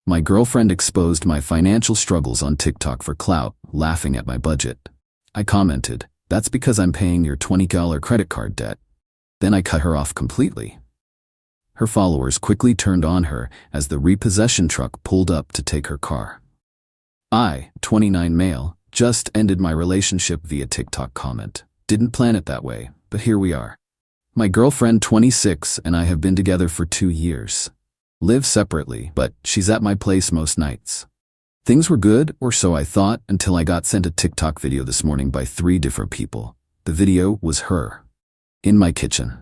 My girlfriend exposed my financial struggles on TikTok for clout, laughing at my budget. I commented, "That's because I'm paying your $20 credit card debt." Then I cut her off completely. Her followers quickly turned on her as the repossession truck pulled up to take her car. I, 29 male, just ended my relationship via TikTok comment. Didn't plan it that way, but here we are. My girlfriend, 26, and I have been together for 2 years. Live separately, but she's at my place most nights. Things were good, or so I thought, until I got sent a TikTok video this morning by 3 different people. The video was her. In my kitchen.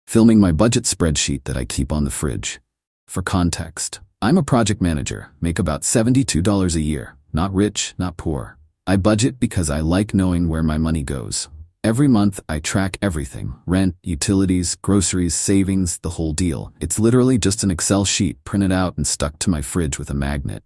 Filming my budget spreadsheet that I keep on the fridge. For context, I'm a project manager, make about $72 a year. Not rich, not poor. I budget because I like knowing where my money goes. Every month, I track everything. Rent, utilities, groceries, savings, the whole deal. It's literally just an Excel sheet printed out and stuck to my fridge with a magnet.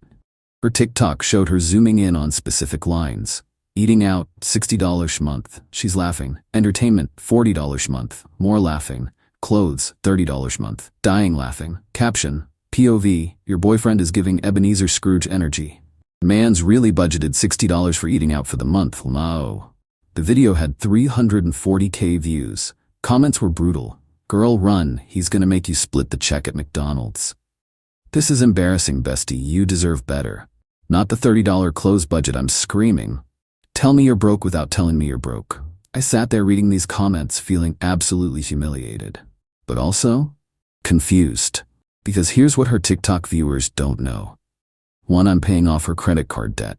Her TikTok showed her zooming in on specific lines. Eating out, $60 a month. She's laughing. Entertainment, $40 a month. More laughing. Clothes, $30 a month. Dying laughing. Caption, POV, your boyfriend is giving Ebenezer Scrooge energy. Man's really budgeted $60 for eating out for the month. No. The video had 340K views. Comments were brutal. Girl, run, he's gonna make you split the check at McDonald's. This is embarrassing, bestie, you deserve better. Not the $30 clothes budget, I'm screaming. Tell me you're broke without telling me you're broke. I sat there reading these comments feeling absolutely humiliated. But also, confused. Because here's what her TikTok viewers don't know. 1, I'm paying off her credit card debt.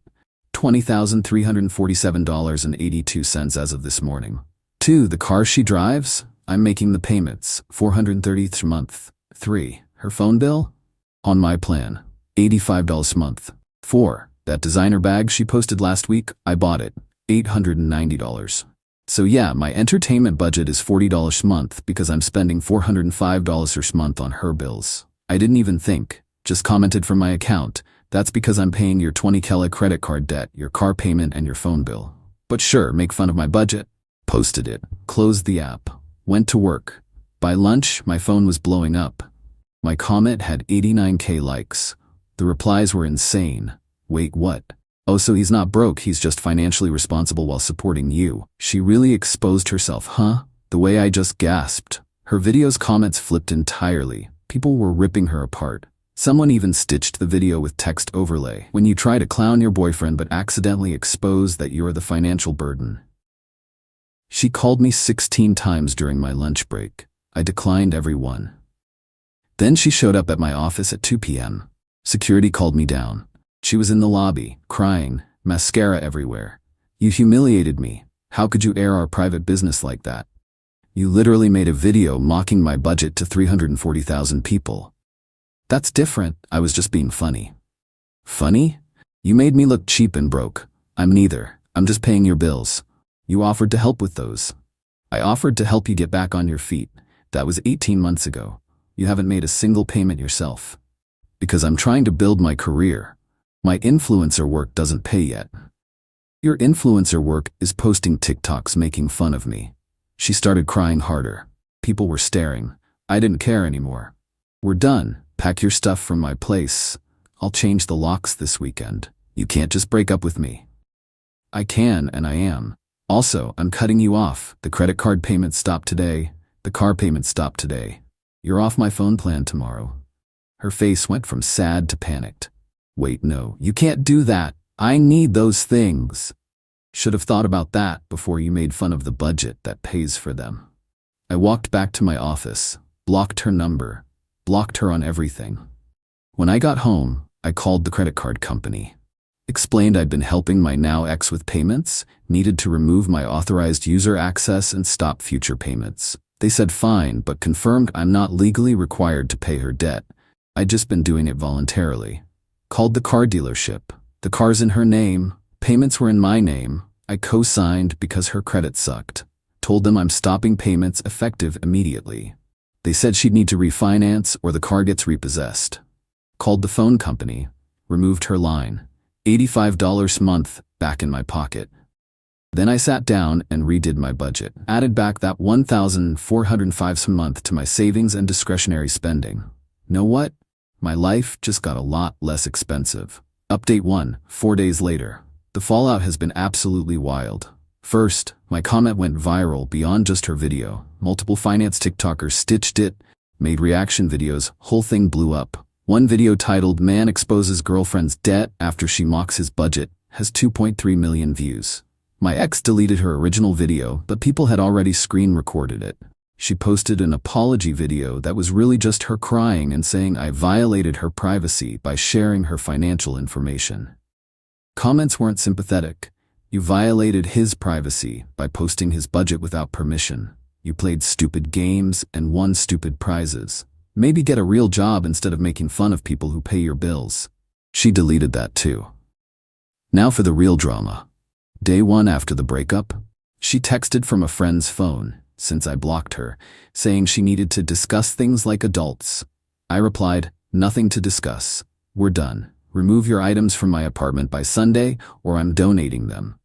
$20,347.82 as of this morning. 2, the car she drives, I'm making the payments, $430 a month. 3, her phone bill? On my plan, $85 a month. 4, that designer bag she posted last week, I bought it, $890. So yeah, my entertainment budget is $40 a month because I'm spending $405 a month on her bills. I didn't even think, just commented from my account. That's because I'm paying your $20 credit card debt, your car payment, and your phone bill. But sure, make fun of my budget. Posted it, closed the app, went to work. By lunch, my phone was blowing up. My comment had 89K likes. The replies were insane. Wait, what? Oh, so he's not broke, he's just financially responsible while supporting you. She really exposed herself, huh? The way I just gasped. Her video's comments flipped entirely. People were ripping her apart. Someone even stitched the video with text overlay. When you try to clown your boyfriend but accidentally expose that you're the financial burden. She called me 16 times during my lunch break. I declined every one. Then she showed up at my office at 2 p.m. Security called me down. She was in the lobby, crying, mascara everywhere. You humiliated me. How could you air our private business like that? You literally made a video mocking my budget to 340,000 people. That's different, I was just being funny. Funny? You made me look cheap and broke. I'm neither, I'm just paying your bills. You offered to help with those. I offered to help you get back on your feet. That was 18 months ago. You haven't made a single payment yourself. Because I'm trying to build my career. My influencer work doesn't pay yet. Your influencer work is posting TikToks making fun of me. She started crying harder. People were staring. I didn't care anymore. We're done. Pack your stuff from my place. I'll change the locks this weekend. You can't just break up with me. I can, and I am. Also, I'm cutting you off. The credit card payment stopped today. The car payment stopped today. You're off my phone plan tomorrow. Her face went from sad to panicked. Wait, no, you can't do that. I need those things. Should have thought about that before you made fun of the budget that pays for them. I walked back to my office, blocked her number, blocked her on everything. When I got home, I called the credit card company. Explained I'd been helping my now ex with payments, needed to remove my authorized user access and stop future payments. They said fine, but confirmed I'm not legally required to pay her debt. I'd just been doing it voluntarily. Called the car dealership. The car's in her name. Payments were in my name. I co-signed because her credit sucked. Told them I'm stopping payments effective immediately. They said she'd need to refinance or the car gets repossessed. Called the phone company. Removed her line. $85 a month back in my pocket. Then I sat down and redid my budget. Added back that $1,405 a month to my savings and discretionary spending. Know what? My life just got a lot less expensive. Update 1, 4 days later. The fallout has been absolutely wild. First, my comment went viral beyond just her video. Multiple finance TikTokers stitched it, made reaction videos, whole thing blew up. One video titled "Man Exposes Girlfriend's Debt After She Mocks His Budget" has 2.3 million views. My ex deleted her original video, but people had already screen recorded it. She posted an apology video that was really just her crying and saying I violated her privacy by sharing her financial information. Comments weren't sympathetic. You violated his privacy by posting his budget without permission. You played stupid games and won stupid prizes. Maybe get a real job instead of making fun of people who pay your bills. She deleted that too. Now for the real drama. Day 1 after the breakup, she texted from a friend's phone, since I blocked her, saying she needed to discuss things like adults. I replied, "Nothing to discuss. We're done. Remove your items from my apartment by Sunday or I'm donating them."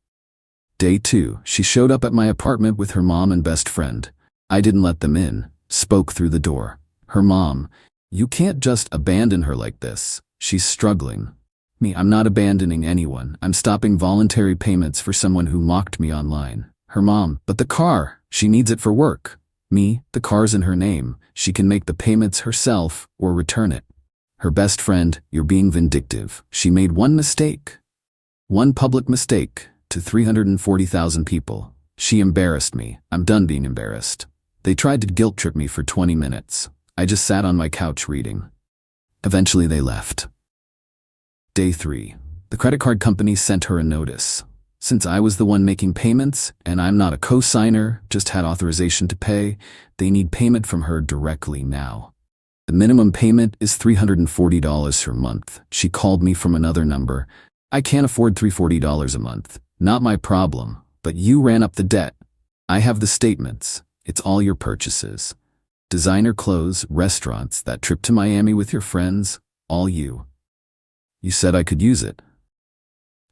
Day 2, she showed up at my apartment with her mom and best friend. I didn't let them in, spoke through the door. Her mom, "You can't just abandon her like this. She's struggling." Me, "I'm not abandoning anyone. I'm stopping voluntary payments for someone who mocked me online." Her mom, "But the car, she needs it for work." Me, "The car's in her name. She can make the payments herself or return it." Her best friend, "You're being vindictive. She made one mistake. One public mistake to 340,000 people. She embarrassed me. I'm done being embarrassed." They tried to guilt trip me for 20 minutes. I just sat on my couch reading. Eventually they left. Day 3. The credit card company sent her a notice. Since I was the one making payments, and I'm not a co-signer, just had authorization to pay, they need payment from her directly now. The minimum payment is $340 per month. She called me from another number. "I can't afford $340 a month. Not my problem, but you ran up the debt. I have the statements. It's all your purchases. Designer clothes, restaurants, that trip to Miami with your friends, all you. You said I could use it."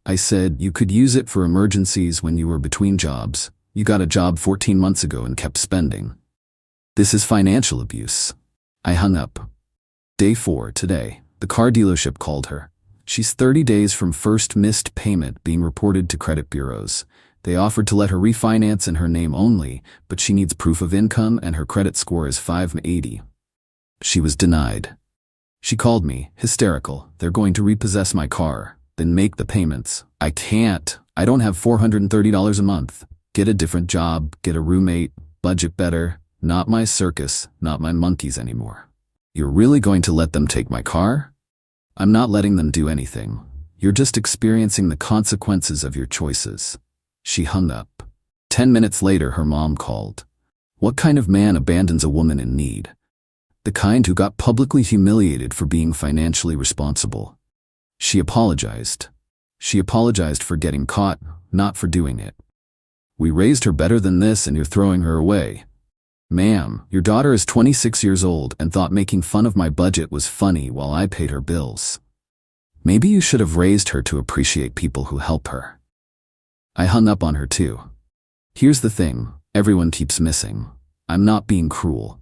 I said, "You could use it for emergencies when you were between jobs. You got a job 14 months ago and kept spending. This is financial abuse." I hung up. Day 4, today, the car dealership called her. She's 30 days from first missed payment being reported to credit bureaus. They offered to let her refinance in her name only, but she needs proof of income and her credit score is 580. She was denied. She called me, hysterical. "They're going to repossess my car, then make the payments." "I can't. I don't have $430 a month. Get a different job, get a roommate, budget better. Not my circus, not my monkeys anymore." "You're really going to let them take my car?" "I'm not letting them do anything. You're just experiencing the consequences of your choices." She hung up. 10 minutes later, her mom called. What kind of man abandons a woman in need? The kind who got publicly humiliated for being financially responsible. She apologized. She apologized for getting caught, not for doing it. "We raised her better than this and you're throwing her away." "Ma'am, your daughter is 26 years old and thought making fun of my budget was funny while I paid her bills. Maybe you should have raised her to appreciate people who help her." I hung up on her too. Here's the thing, everyone keeps missing. I'm not being cruel.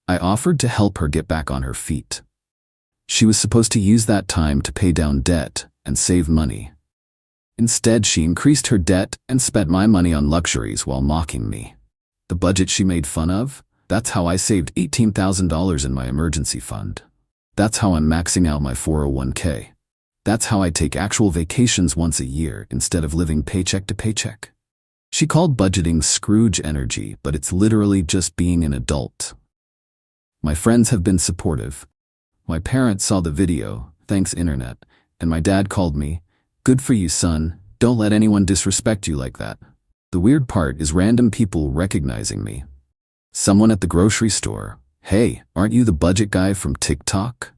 I offered to help her get back on her feet. She was supposed to use that time to pay down debt and save money. Instead, she increased her debt and spent my money on luxuries while mocking me. The budget she made fun of? That's how I saved $18,000 in my emergency fund. That's how I'm maxing out my 401k. That's how I take actual vacations once a year instead of living paycheck to paycheck. She called budgeting Scrooge energy, but it's literally just being an adult. My friends have been supportive. My parents saw the video, thanks internet, and my dad called me, "Good for you, son. Don't let anyone disrespect you like that." The weird part is random people recognizing me. Someone at the grocery store, "Hey, aren't you the budget guy from TikTok?"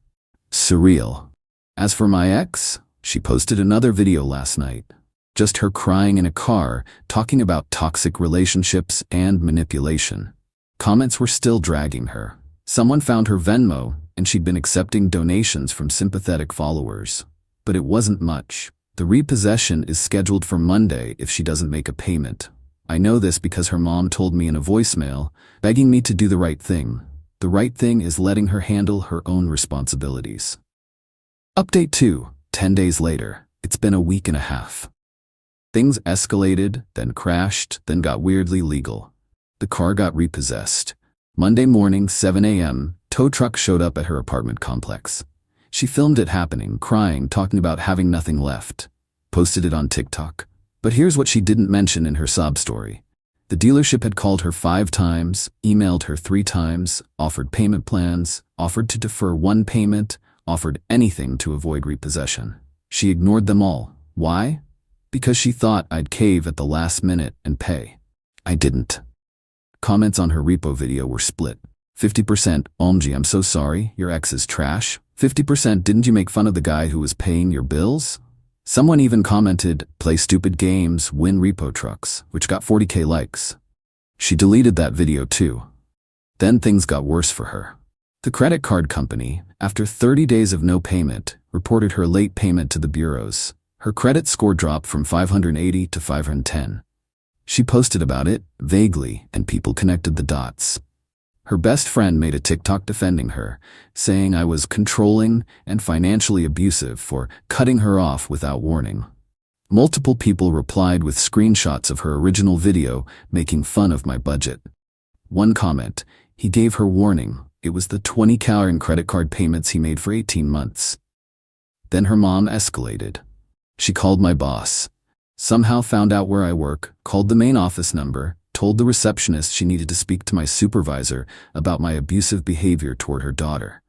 Surreal. As for my ex, she posted another video last night. Just her crying in a car, talking about toxic relationships and manipulation. Comments were still dragging her. Someone found her Venmo, and she'd been accepting donations from sympathetic followers. But it wasn't much. The repossession is scheduled for Monday if she doesn't make a payment. I know this because her mom told me in a voicemail, begging me to do the right thing. The right thing is letting her handle her own responsibilities. Update 2. 10 days later. It's been a week and a half. Things escalated, then crashed, then got weirdly legal. The car got repossessed. Monday morning, 7 a.m., tow truck showed up at her apartment complex. She filmed it happening, crying, talking about having nothing left. Posted it on TikTok. But here's what she didn't mention in her sob story. The dealership had called her 5 times, emailed her 3 times, offered payment plans, offered to defer 1 payment, offered anything to avoid repossession. She ignored them all. Why? Because she thought I'd cave at the last minute and pay. I didn't. Comments on her repo video were split. 50%, OMG, I'm so sorry, your ex is trash. 50%, didn't you make fun of the guy who was paying your bills? Someone even commented, play stupid games, win repo trucks, which got 40k likes. She deleted that video too. Then things got worse for her. The credit card company, after 30 days of no payment, reported her late payment to the bureaus. Her credit score dropped from 580 to 510. She posted about it, vaguely, and people connected the dots. Her best friend made a TikTok defending her, saying I was controlling and financially abusive for cutting her off without warning. Multiple people replied with screenshots of her original video making fun of my budget. One comment, he gave her warning. It was the 20K in credit card payments he made for 18 months. Then her mom escalated. She called my boss. Somehow found out where I work, called the main office number, told the receptionist she needed to speak to my supervisor about my abusive behavior toward her daughter.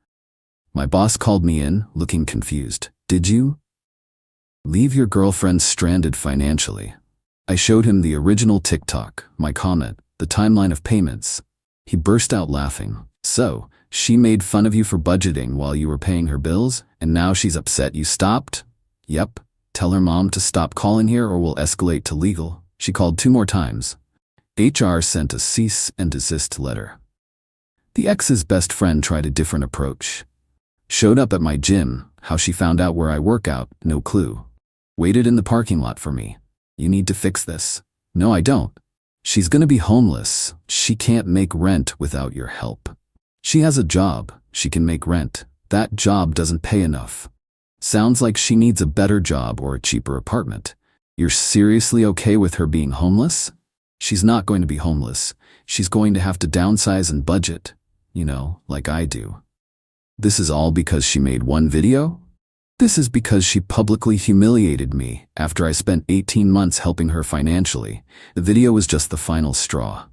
My boss called me in, looking confused. Did you leave your girlfriend stranded financially? I showed him the original TikTok, my comment, the timeline of payments. He burst out laughing. So, she made fun of you for budgeting while you were paying her bills, and now she's upset you stopped? Yep. Tell her mom to stop calling here or we'll escalate to legal. She called 2 more times. HR sent a cease and desist letter. The ex's best friend tried a different approach. Showed up at my gym. How she found out where I work out, no clue. Waited in the parking lot for me. You need to fix this. No, I don't. She's gonna be homeless. She can't make rent without your help. She has a job. She can make rent. That job doesn't pay enough. Sounds like she needs a better job or a cheaper apartment. You're seriously okay with her being homeless? She's not going to be homeless. She's going to have to downsize and budget. You know, like I do. This is all because she made one video? This is because she publicly humiliated me after I spent 18 months helping her financially. The video was just the final straw.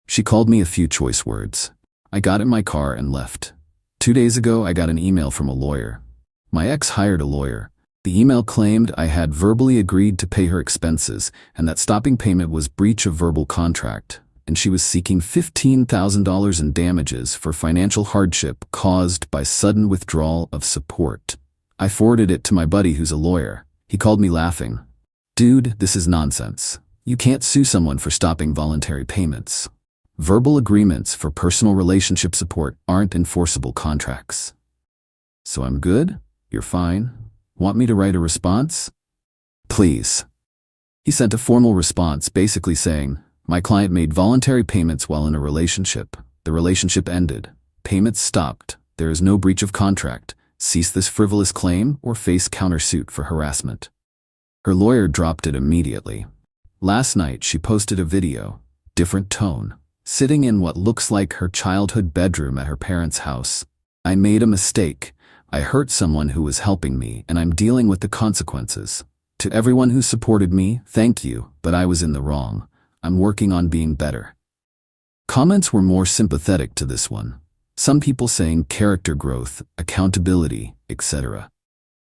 She called me a few choice words. I got in my car and left. 2 days ago, I got an email from a lawyer. My ex hired a lawyer. The email claimed I had verbally agreed to pay her expenses and that stopping payment was breach of verbal contract, and she was seeking $15,000 in damages for financial hardship caused by sudden withdrawal of support. I forwarded it to my buddy who's a lawyer. He called me laughing. Dude, this is nonsense. You can't sue someone for stopping voluntary payments. Verbal agreements for personal relationship support aren't enforceable contracts. So I'm good? You're fine? Want me to write a response? Please. He sent a formal response basically saying, my client made voluntary payments while in a relationship. The relationship ended. Payments stopped. There is no breach of contract. Cease this frivolous claim or face countersuit for harassment. Her lawyer dropped it immediately. Last night she posted a video, different tone, sitting in what looks like her childhood bedroom at her parents' house. I made a mistake. I hurt someone who was helping me, and I'm dealing with the consequences. To everyone who supported me, thank you, but I was in the wrong. I'm working on being better. Comments were more sympathetic to this one. Some people saying character growth, accountability, etc.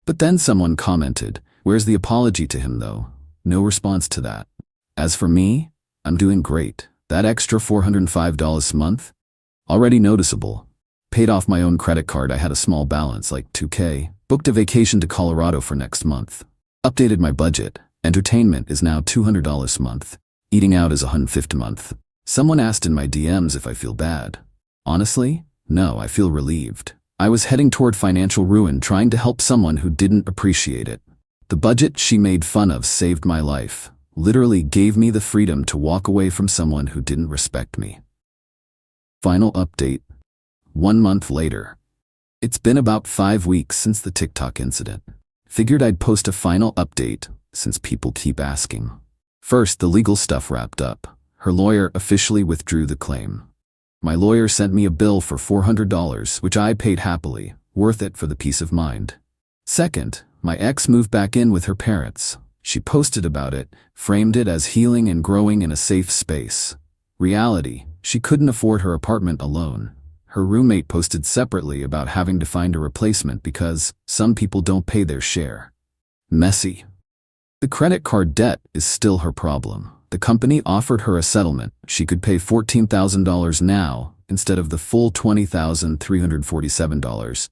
But then someone commented, where's the apology to him though? No response to that. As for me, I'm doing great. That extra $405 a month? Already noticeable. Paid off my own credit card. I had a small balance, like $2K. Booked a vacation to Colorado for next month. Updated my budget. Entertainment is now $200 a month. Eating out is $150 a month. Someone asked in my DMs if I feel bad. Honestly, no, I feel relieved. I was heading toward financial ruin trying to help someone who didn't appreciate it. The budget she made fun of saved my life. Literally gave me the freedom to walk away from someone who didn't respect me. Final update. 1 month later. It's been about 5 weeks since the TikTok incident. Figured I'd post a final update since people keep asking. First, the legal stuff wrapped up. Her lawyer officially withdrew the claim. My lawyer sent me a bill for $400, which I paid happily, worth it for the peace of mind. Second, my ex moved back in with her parents. She posted about it, framed it as healing and growing in a safe space. Reality, she couldn't afford her apartment alone. Her roommate posted separately about having to find a replacement because some people don't pay their share. Messy. The credit card debt is still her problem. The company offered her a settlement. She could pay $14,000 now instead of the full $20,347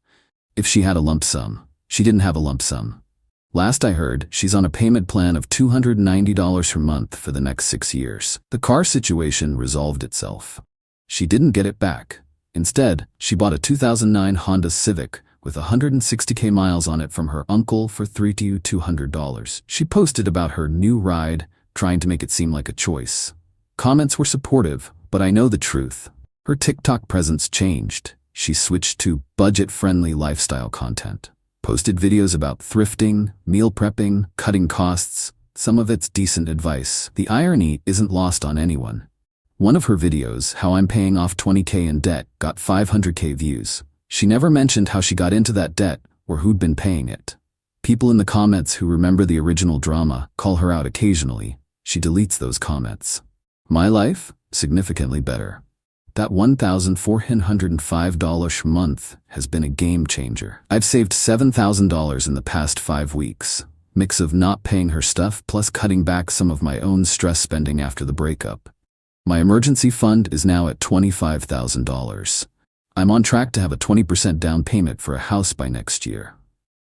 if she had a lump sum. She didn't have a lump sum. Last I heard, she's on a payment plan of $290 per month for the next 6 years. The car situation resolved itself. She didn't get it back. Instead, she bought a 2009 Honda Civic with 160k miles on it from her uncle for $3,200. She posted about her new ride, trying to make it seem like a choice. Comments were supportive, but I know the truth. Her TikTok presence changed. She switched to budget-friendly lifestyle content. Posted videos about thrifting, meal prepping, cutting costs. Some of it's decent advice. The irony isn't lost on anyone. One of her videos, how I'm paying off $20k in debt, got 500k views. She never mentioned how she got into that debt or who'd been paying it. People in the comments who remember the original drama call her out occasionally. She deletes those comments. My life? Significantly better. That $1,405 per month has been a game changer. I've saved $7,000 in the past 5 weeks. Mix of not paying her stuff plus cutting back some of my own stress spending after the breakup. My emergency fund is now at $25,000. I'm on track to have a 20% down payment for a house by next year.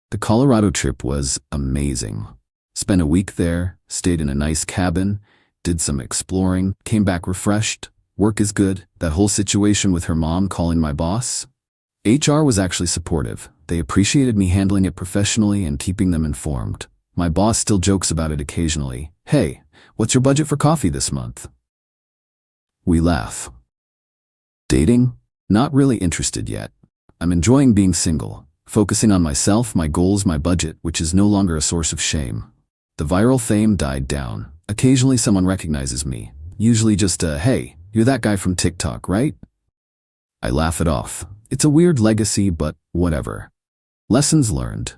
The Colorado trip was amazing. Spent a week there, stayed in a nice cabin, did some exploring, came back refreshed. Work is good. That whole situation with her mom calling my boss. HR was actually supportive. They appreciated me handling it professionally and keeping them informed. My boss still jokes about it occasionally. Hey, what's your budget for coffee this month? We laugh. Dating? Not really interested yet. I'm enjoying being single, focusing on myself, my goals, my budget, which is no longer a source of shame. The viral fame died down. Occasionally someone recognizes me. Usually just a, hey, you're that guy from TikTok, right? I laugh it off. It's a weird legacy, but whatever. Lessons learned.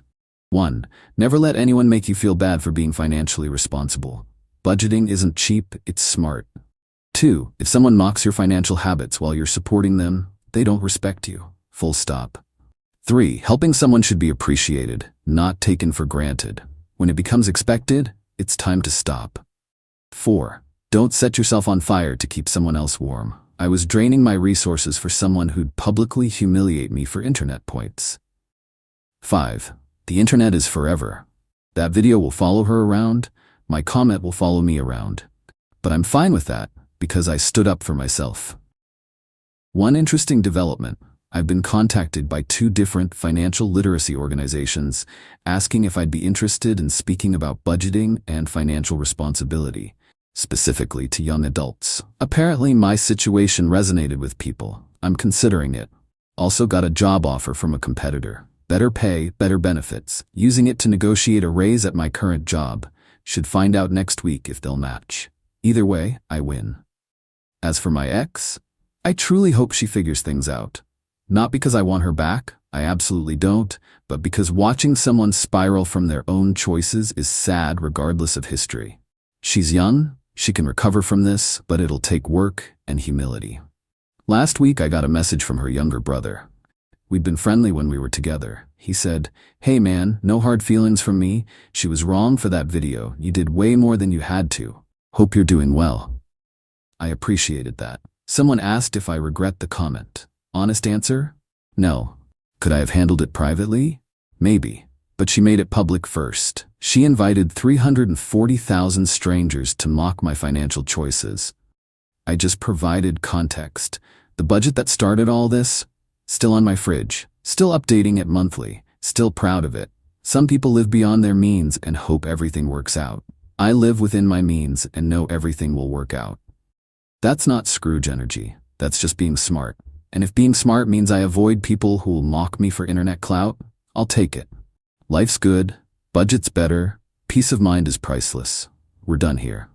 1. Never let anyone make you feel bad for being financially responsible. Budgeting isn't cheap, it's smart. 2. If someone mocks your financial habits while you're supporting them, they don't respect you. Full stop. 3. Helping someone should be appreciated, not taken for granted. When it becomes expected, it's time to stop. 4. Don't set yourself on fire to keep someone else warm. I was draining my resources for someone who'd publicly humiliate me for internet points. 5. The internet is forever. That video will follow her around. My comment will follow me around. But I'm fine with that because I stood up for myself. One interesting development. I've been contacted by 2 different financial literacy organizations asking if I'd be interested in speaking about budgeting and financial responsibility, specifically to young adults. Apparently my situation resonated with people. I'm considering it. Also got a job offer from a competitor. Better pay, better benefits. Using it to negotiate a raise at my current job. Should find out next week if they'll match. Either way, I win. As for my ex, I truly hope she figures things out. Not because I want her back, I absolutely don't, but because watching someone spiral from their own choices is sad regardless of history. She's young, she can recover from this, but it'll take work and humility. Last week I got a message from her younger brother. We'd been friendly when we were together. He said, "Hey man, no hard feelings from me. She was wrong for that video. You did way more than you had to. Hope you're doing well." I appreciated that. Someone asked if I regret the comment. Honest answer? No. Could I have handled it privately? Maybe. But she made it public first. She invited 340,000 strangers to mock my financial choices. I just provided context. The budget that started all this? Still on my fridge. Still updating it monthly. Still proud of it. Some people live beyond their means and hope everything works out. I live within my means and know everything will work out. That's not Scrooge energy. That's just being smart. And if being smart means I avoid people who will mock me for internet clout, I'll take it. Life's good, budget's better, peace of mind is priceless. We're done here.